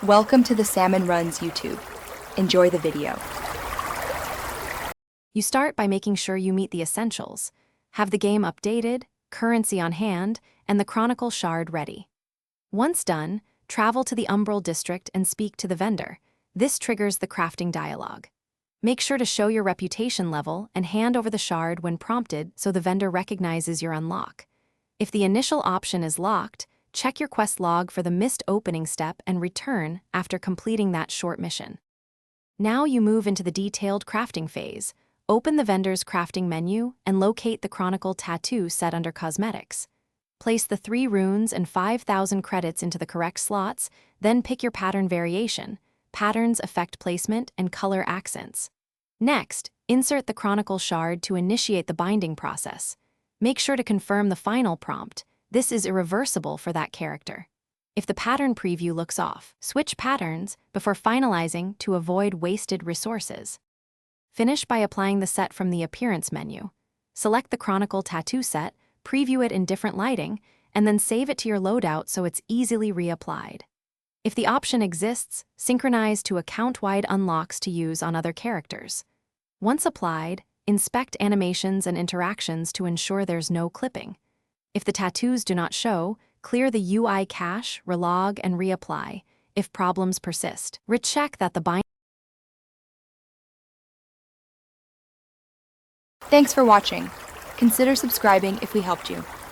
Welcome to the Salmon Runs YouTube. Enjoy the video. You start by making sure you meet the essentials. Have the game updated, currency on hand, and the Chronicle shard ready. Once done, travel to the Umbra district and speak to the vendor. This triggers the crafting dialogue. Make sure to show your reputation level and hand over the shard when prompted so the vendor recognizes your unlock. If the initial option is locked, check your quest log for the missed opening step and return after completing that short mission. Now you move into the detailed crafting phase. Open the vendor's crafting menu and locate the Chronicle tattoo set under Cosmetics. Place the 3 runes and 5,000 credits into the correct slots, then pick your pattern variation. Patterns affect placement and color accents. Next, insert the Chronicle shard to initiate the binding process. Make sure to confirm the final prompt. This is irreversible for that character. If the pattern preview looks off, switch patterns before finalizing to avoid wasted resources. Finish by applying the set from the appearance menu. Select the Chronicle tattoo set, preview it in different lighting, and then save it to your loadout so it's easily reapplied. If the option exists, synchronize to account-wide unlocks to use on other characters. Once applied, inspect animations and interactions to ensure there's no clipping. If the tattoos do not show, clear the UI cache, relog, and reapply. If problems persist, recheck that the bind. Thanks for watching. Consider subscribing if we helped you.